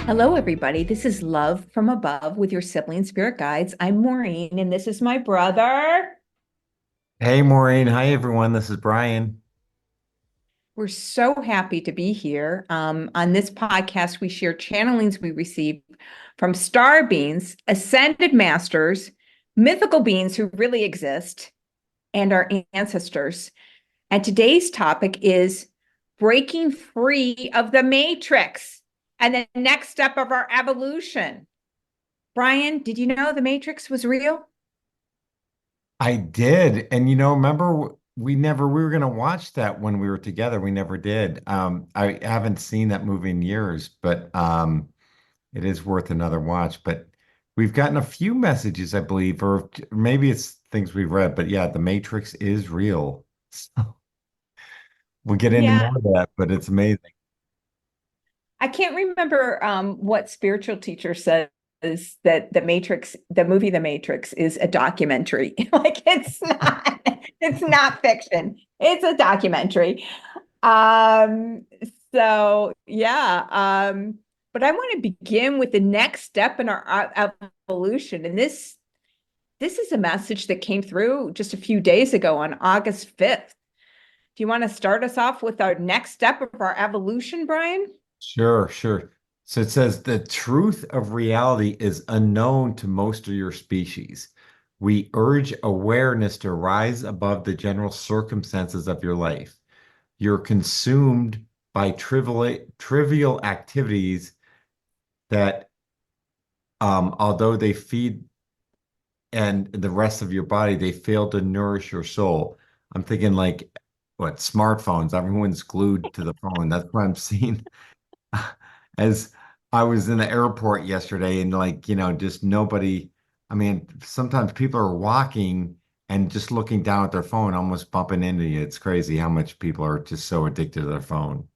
Hello, everybody. This is Love from Above with your Sibling Spirit Guides. I'm Maureen, and this is my brother. Hey Maureen, hi everyone. This is Brian. We're so happy to be here. On this podcast, we share channelings we receive from star beings, ascended masters, mythical beings who really exist, and our ancestors. And today's topic is breaking free of the matrix and the next step of our evolution. Brian, did you know the matrix was real? I did, and remember we were gonna watch that when we were together. We never did. I haven't seen that movie in years, but it is worth another watch. But we've gotten a few messages, I believe, or maybe it's things we've read. But yeah, The Matrix is real. So we'll get into Yeah, more of that, but it's amazing. I can't remember what spiritual teacher says that the movie The Matrix is a documentary. Like it's not fiction. It's a documentary. Um, so yeah, but I want to begin with the next step in our evolution. And this is a message that came through just a few days ago on August 5th. Do you want to start us off with our next step of our evolution, Brian? Sure, sure. So it says the truth of reality is unknown to most of your species. We urge awareness to rise above the general circumstances of your life. You're consumed by trivial activities that, although they feed and the rest of your body, they fail to nourish your soul. I'm thinking like what smartphones, everyone's glued to the phone. That's what I'm seeing. As I was in the airport yesterday and just nobody, I mean, sometimes people are walking and just looking down at their phone, almost bumping into you. It's crazy how much people are just so addicted to their phone.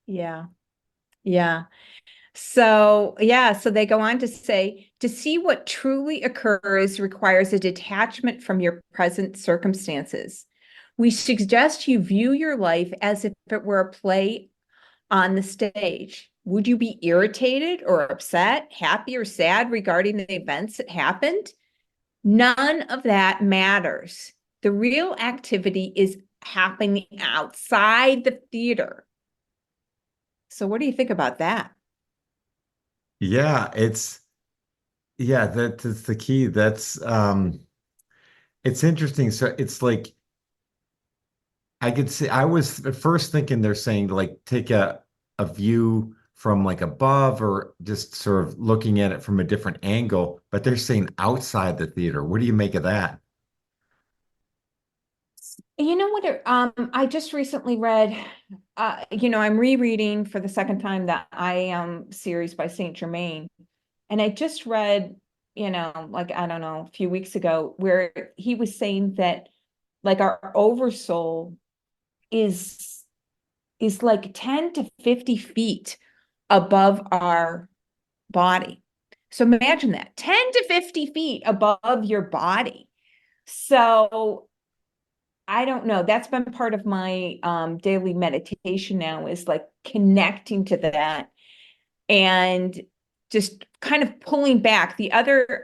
Yeah. Yeah. So they go on to say to see what truly occurs requires a detachment from your present circumstances. We suggest you view your life as if it were a play on the stage. Would you be irritated or upset, happy or sad regarding the events that happened? None of that matters. The real activity is happening outside the theater. So, what do you think about that? Yeah, yeah, that's the key. It's interesting. So it's like I could see I was at first thinking they're saying to like take a view from like above or just sort of looking at it from a different angle, but they're saying outside the theater. What do you make of that? You know what? I just recently read, I'm rereading for the second time that I Am series by Saint Germain. And I just read, like, I don't know, a few weeks ago, where he was saying that like our oversoul is is like 10 to 50 feet above our body. So imagine that 10 to 50 feet above your body. So I don't know. That's been part of my daily meditation now is like connecting to that and just kind of pulling back. The other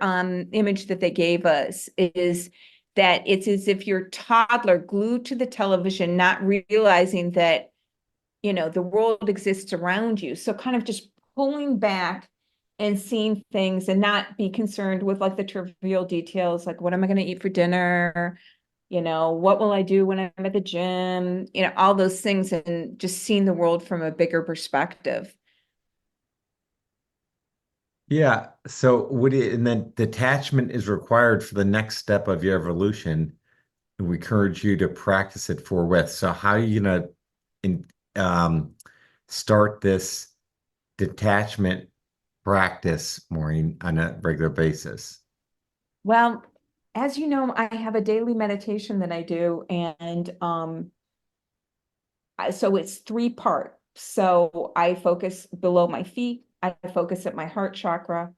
image that they gave us is that it's as if your toddler glued to the television, not realizing that, the world exists around you. So kind of just pulling back and seeing things and not be concerned with like the trivial details, like what am I going to eat for dinner? What will I do when I'm at the gym? All those things and just seeing the world from a bigger perspective. Yeah. So and then detachment is required for the next step of your evolution. And we encourage you to practice it forthwith. So how are you gonna in, um, start this detachment practice, Maureen, on a regular basis? Well, as you know, I have a daily meditation that I do, and so it's three part. So I focus below my feet, I focus at my heart chakra,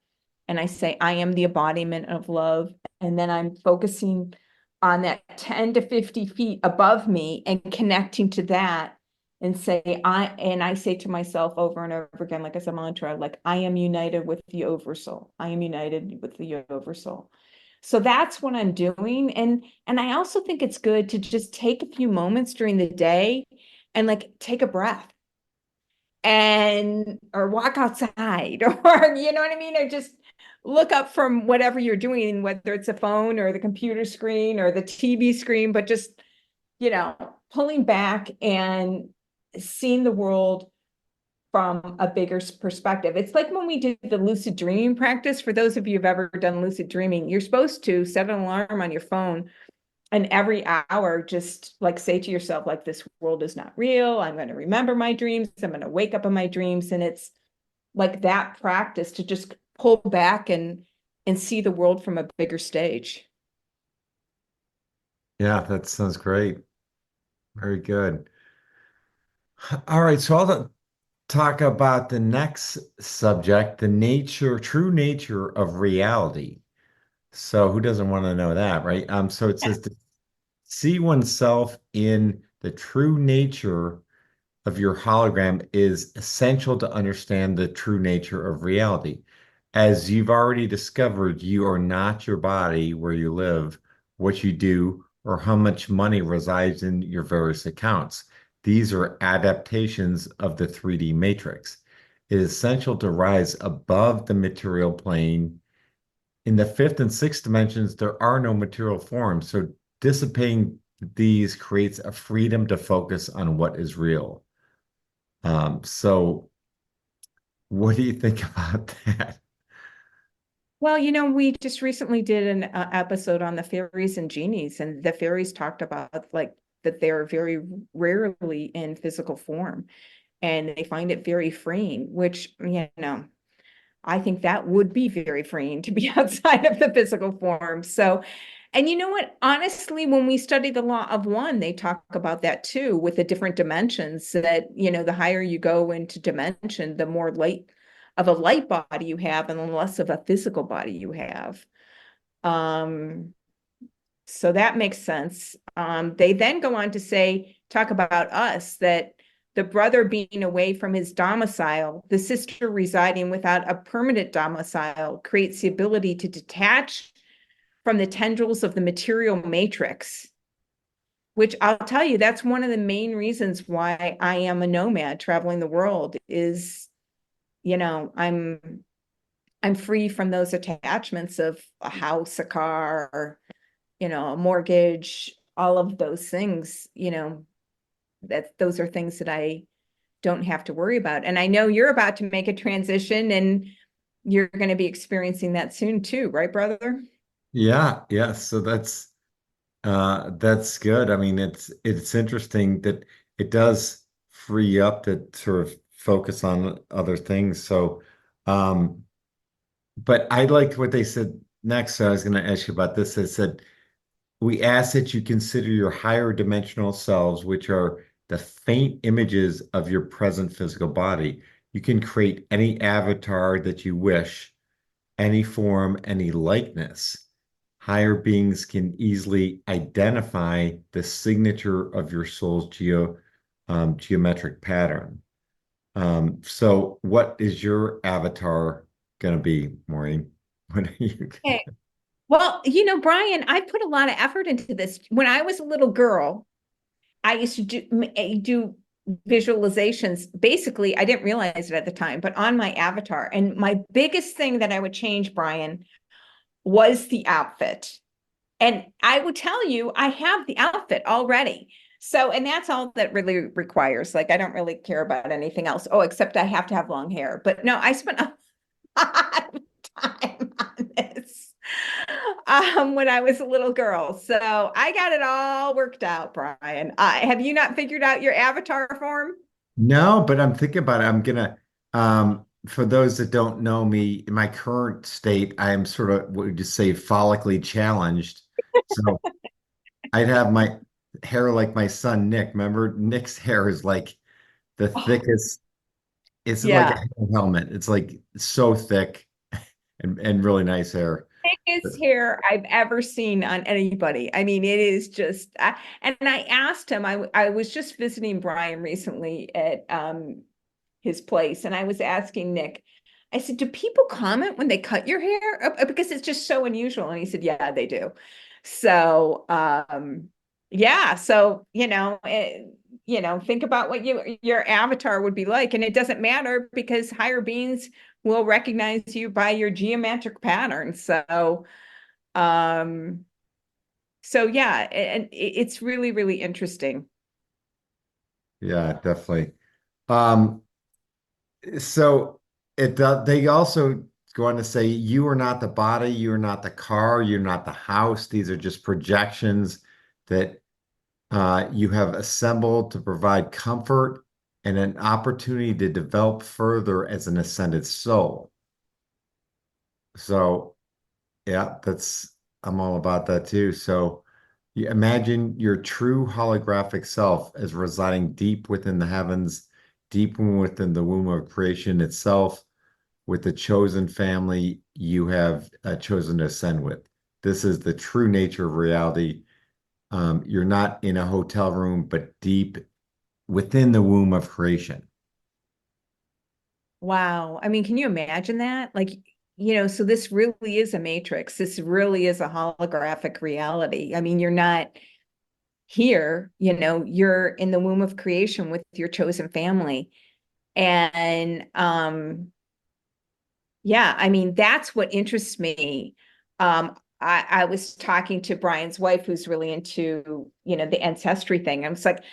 and I say, I am the embodiment of love. And then I'm focusing on that 10 to 50 feet above me and connecting to that. and I say to myself over and over again, like as a mantra, like I am united with the oversoul. I am united with the oversoul. So that's what I'm doing. And I also think it's good to just take a few moments during the day and like take a breath and or walk outside or you know what I mean? Or just look up from whatever you're doing, whether it's a phone or the computer screen or the TV screen, but just, you know, pulling back and seeing the world from a bigger perspective. It's like when we did the lucid dreaming practice. For those of you who've ever done lucid dreaming, you're supposed to set an alarm on your phone and every hour just like say to yourself, like, this world is not real. I'm going to remember my dreams. I'm going to wake up in my dreams. And it's like that practice to just pull back and see the world from a bigger stage. Yeah, that sounds great. Very good. All right, so I'll talk about the next subject, the nature, true nature of reality. So who doesn't want to know that, right? So it says to see oneself in the true nature of your hologram is essential to understand the true nature of reality. As you've already discovered, you are not your body, where you live, what you do, or how much money resides in your various accounts. These are adaptations of the 3D matrix. It is essential to rise above the material plane. In the fifth and sixth dimensions, there are no material forms, so dissipating these creates a freedom to focus on what is real. So what do you think about that? Well, we just recently did an episode on the fairies and genies, and the fairies talked about like that they're very rarely in physical form and they find it very freeing, which, I think that would be very freeing to be outside of the physical form. So, and you know what? Honestly, when we study the law of one, they talk about that too, with the different dimensions that, the higher you go into dimension, the more light of a light body you have and the less of a physical body you have. Um, so that makes sense. They then go on to talk about us, that the brother being away from his domicile, the sister residing without a permanent domicile creates the ability to detach from the tendrils of the material matrix, which I'll tell you, that's one of the main reasons why I am a nomad traveling the world is, I'm free from those attachments of a house, a car, a mortgage, all of those things, that those are things that I don't have to worry about. And I know you're about to make a transition and you're going to be experiencing that soon too, right, brother? Yeah, yeah. So that's good. I mean, it's interesting that it does free you up to sort of focus on other things. So but I liked what they said next. So I was going to ask you about this. They said we ask that you consider your higher dimensional selves, which are the faint images of your present physical body. You can create any avatar that you wish, any form, any likeness. Higher beings can easily identify the signature of your soul's geometric pattern. So what is your avatar going to be, Maureen? What are you? Okay. Well, Brian, I put a lot of effort into this. When I was a little girl, I used to do visualizations. Basically, I didn't realize it at the time, but on my avatar. And my biggest thing that I would change, Brian, was the outfit. And I would tell you, I have the outfit already. So, and that's all that really requires. Like, I don't really care about anything else. Oh, except I have to have long hair. But no, I spent a lot of time on this when I was a little girl. So I got it all worked out, Brian. Have you not figured out your avatar form? No, but I'm thinking about it. I'm gonna, for those that don't know me, in my current state, I am sort of, what would you say, follically challenged. So I'd have my hair like my son Nick. Remember, Nick's hair is like the Oh, thickest. It's like a yeah. hair helmet. It's like so thick and really nice hair. biggest hair I've ever seen on anybody. I mean, it is just, and I asked him, I was just visiting Brian recently at his place, and I was asking Nick, I said, do people comment when they cut your hair? Because it's just so unusual. And he said, yeah, they do. So, yeah. So, think about what your avatar would be like. And it doesn't matter because higher beings will recognize you by your geometric pattern. Um, so yeah, and it's really, really interesting. Yeah, definitely. Um, so it does, they also go on to say you are not the body, you are not the car, you're not the house. These are just projections that you have assembled to provide comfort and an opportunity to develop further as an ascended soul. So yeah, I'm all about that too. So you imagine your true holographic self as residing deep within the heavens, deep within the womb of creation itself, with the chosen family you have chosen to ascend with. This is the true nature of reality. You're not in a hotel room, but deep within the womb of creation. Wow. I mean, can you imagine that? Like, so this really is a matrix. This really is a holographic reality. I mean, you're not here, you're in the womb of creation with your chosen family. And yeah, I mean, that's what interests me. I was talking to Brian's wife, who's really into, the ancestry thing. I was like,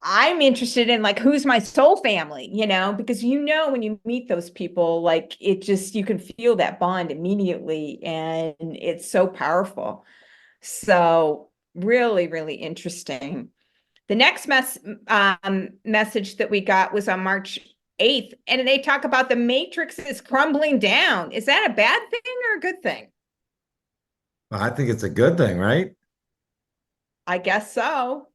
I'm interested in like who's my soul family, because when you meet those people, like it just you can feel that bond immediately and it's so powerful. So really, really interesting. The next message that we got was on March 8th, and they talk about the matrix is crumbling down. Is that a bad thing or a good thing? Well, I think it's a good thing, right? I guess so.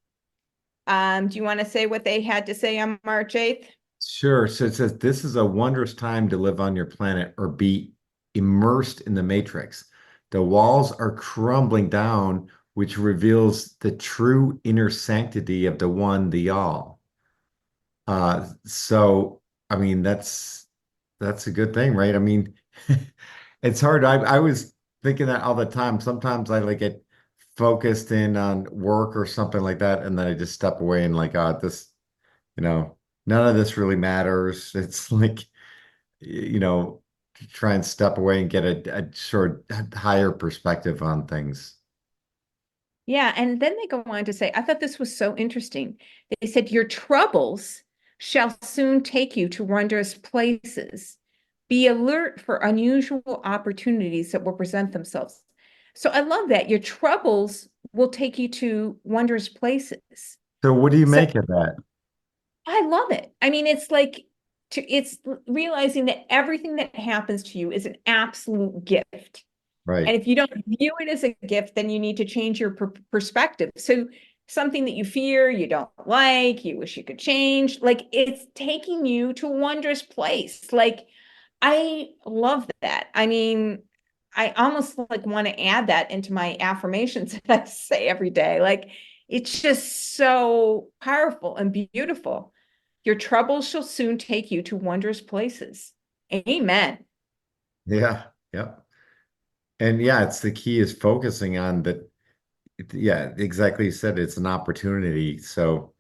Do you want to say what they had to say on March 8th? Sure. So it says this is a wondrous time to live on your planet or be immersed in the matrix. The walls are crumbling down, which reveals the true inner sanctity of the one, the all. So I mean that's a good thing, right? I mean, it's hard. I was thinking that all the time. Sometimes I like get focused in on work or something like that, and then I just step away and like, this, you know, none of this really matters. It's like, you know, try and step away and get a sort of higher perspective on things. Yeah, and then they go on to say, I thought this was so interesting. They said, your troubles shall soon take you to wondrous places. Be alert for unusual opportunities that will present themselves. So I love that. Your troubles will take you to wondrous places. So what do you So make of that? I love it. I mean, it's realizing that everything that happens to you is an absolute gift. Right. And if you don't view it as a gift, then you need to change your perspective. So something that you fear, you don't like, you wish you could change, like it's taking you to a wondrous place. Like I love that. I mean, I almost like want to add that into my affirmations that I say every day. Like it's just so powerful and beautiful. Your troubles shall soon take you to wondrous places. Amen. Yeah. Yeah. And yeah, it's the key is focusing on that. Yeah, exactly. You said it's an opportunity. So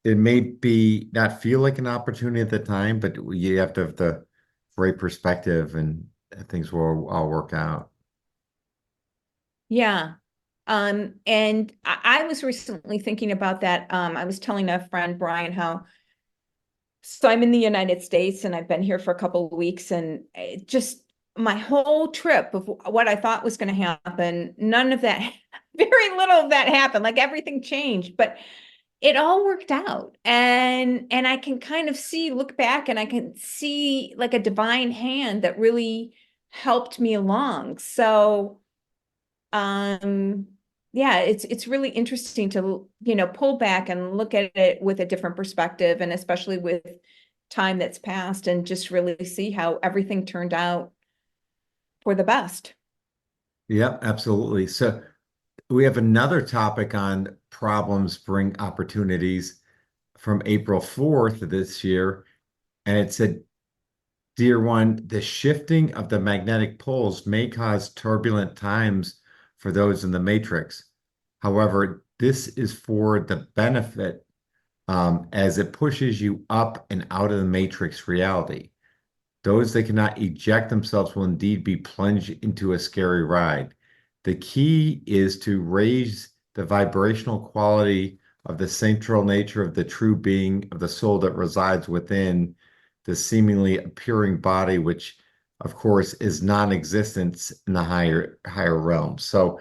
it may be not feel like an opportunity at the time, but you have to have the right perspective and things will all work out. Yeah. And I was recently thinking about that. I was telling a friend, Brian, how so I'm in the United States and I've been here for a couple of weeks, and it just my whole trip of what I thought was going to happen, none of that, very little of that happened. Like everything changed, but it all worked out. And I can kind of look back and I can see like a divine hand that really helped me along. So um yeah, it's really interesting to pull back and look at it with a different perspective, and especially with time that's passed, and just really see how everything turned out for the best. Yep, absolutely. So we have another topic on problems bring opportunities from April 4th of this year. And it said, Dear one, the shifting of the magnetic poles may cause turbulent times for those in the matrix. However, this is for the benefit as it pushes you up and out of the matrix reality. Those that cannot eject themselves will indeed be plunged into a scary ride. The key is to raise the vibrational quality of the central nature of the true being of the soul that resides within the seemingly appearing body, which of course is non-existence in the higher realms. So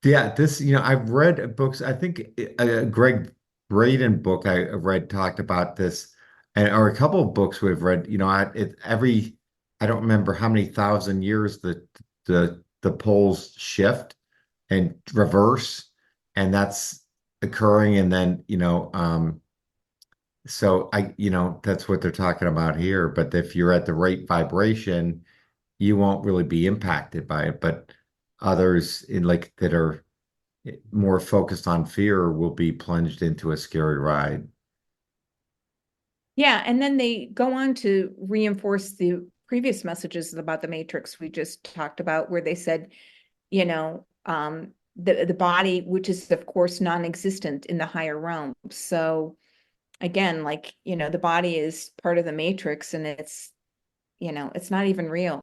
yeah, I've read books. I think Greg Braden book I read talked about this, and or a couple of books we've read. I don't remember how many thousand years the poles shift and reverse, and that's occurring, and then so that's what they're talking about here. But if you're at the right vibration, you won't really be impacted by it. But others in like that are more focused on fear will be plunged into a scary ride. Yeah, and then they go on to reinforce the previous messages about the matrix we just talked about, where they said, the body, which is of course non-existent in the higher realm. So again, like, the body is part of the matrix, and it's not even real.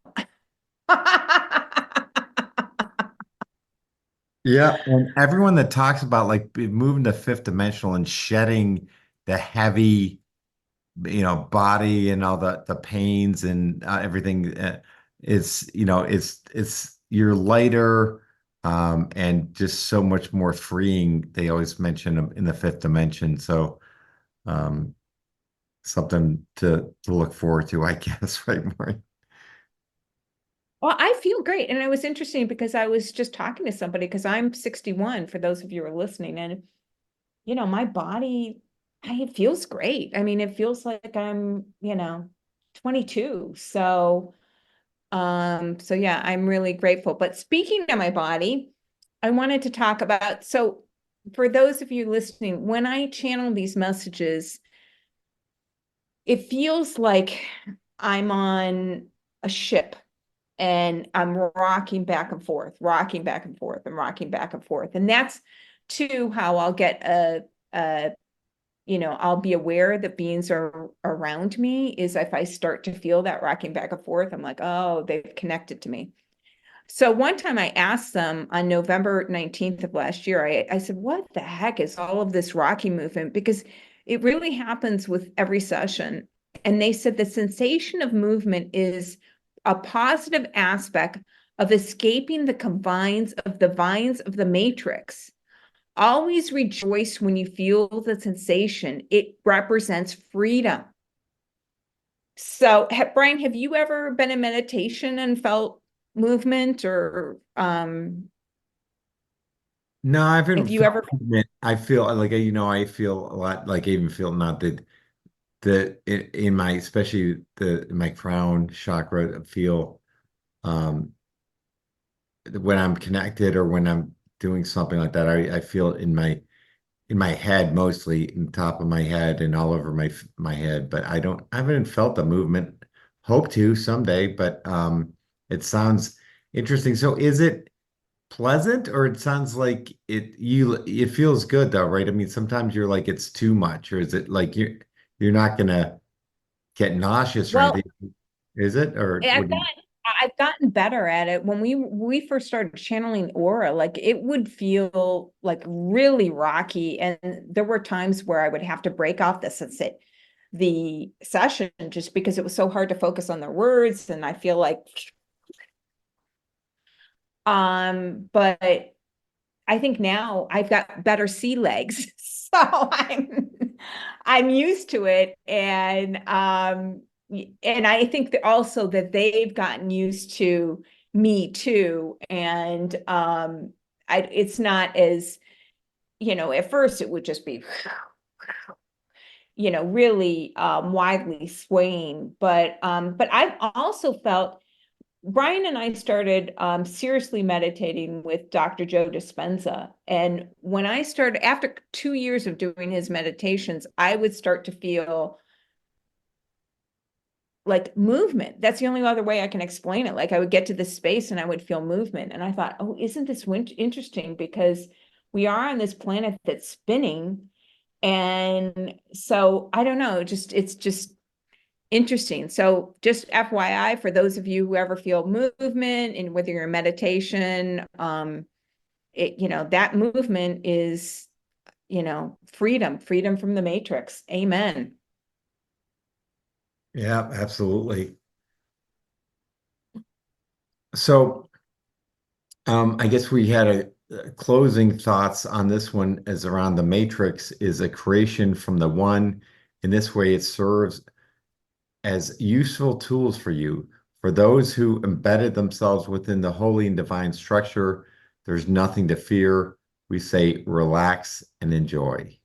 Yeah, and everyone that talks about like moving to fifth dimensional and shedding the heavy, body and all the pains and everything is, it's you're lighter and just so much more freeing. They always mention them in the fifth dimension. So um, something to look forward to, I guess, right, Maureen? Well, I feel great. And it was interesting because I was just talking to somebody, because I'm 61, for those of you who are listening. And, my body, it feels great. I mean, it feels like I'm, 22. So yeah, I'm really grateful. But speaking of my body, I wanted to talk about, so for those of you listening, when I channel these messages, it feels like I'm on a ship and I'm rocking back and forth, rocking back and forth, and rocking back and forth. And that's too how I'll get I'll be aware that beings are around me, is if I start to feel that rocking back and forth, I'm like, oh, they've connected to me. So one time I asked them on November 19th of last year, I said, what the heck is all of this rocking movement? Because it really happens with every session. And they said the sensation of movement is a positive aspect of escaping the confines of the vines of the matrix. Always rejoice when you feel the sensation. It represents freedom. So, Brian, have you ever been in meditation and felt movement, or No, I haven't have you felt ever? movement. I feel like I feel a lot like I even feel not that in my especially the in my crown chakra I feel um when I'm connected or when I'm doing something like that, I feel it in my head mostly, in top of my head and all over my head, but I haven't felt the movement. Hope to someday, but it sounds interesting. So is it pleasant or it sounds like it feels good though, right? I mean, sometimes you're like it's too much, or is it like you're not gonna get nauseous or Well, anything? Is it or I've what do you? gotten I've gotten better at it. When we first started channeling aura, like, it would feel like really rocky, and there were times where I would have to break off the session, just because it was so hard to focus on the words, and I feel like but I think now I've got better sea legs. So I'm used to it. And I think that also that they've gotten used to me too. And it's not as, at first it would just be, really widely swaying. But I've also felt Brian and I started seriously meditating with Dr. Joe Dispenza. And when I started, after 2 years of doing his meditations, I would start to feel like movement. That's the only other way I can explain it. Like I would get to this space and I would feel movement. And I thought, oh, isn't this interesting? Because we are on this planet that's spinning. And so I don't know, it's just interesting. So just FYI, for those of you who ever feel movement and whether you're in meditation, that movement is, freedom from the matrix. Amen. Yeah, absolutely. So, I guess we had closing thoughts on this one as around the matrix is a creation from the one. In this way, it serves as useful tools for you. For those who embedded themselves within the holy and divine structure, there's nothing to fear. We say relax and enjoy.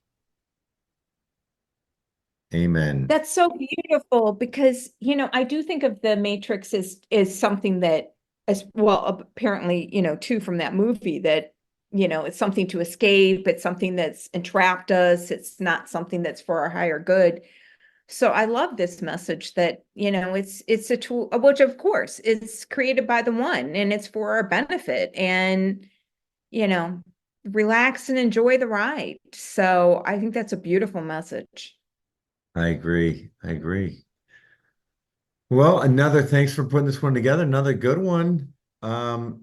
Amen. That's so beautiful because, I do think of the Matrix as something that, as well, apparently, too, from that movie that, it's something to escape. It's something that's entrapped us. It's not something that's for our higher good. So I love this message that, it's a tool, which of course is created by the one and it's for our benefit and, you know, relax and enjoy the ride. So I think that's a beautiful message. I agree. I agree. Well, another thanks for putting this one together. Another good one. Um,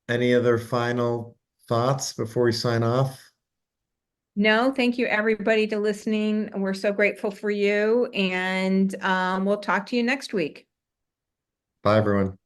any other final thoughts before we sign off? No, thank you everybody to listening. We're so grateful for you and we'll talk to you next week. Bye, everyone.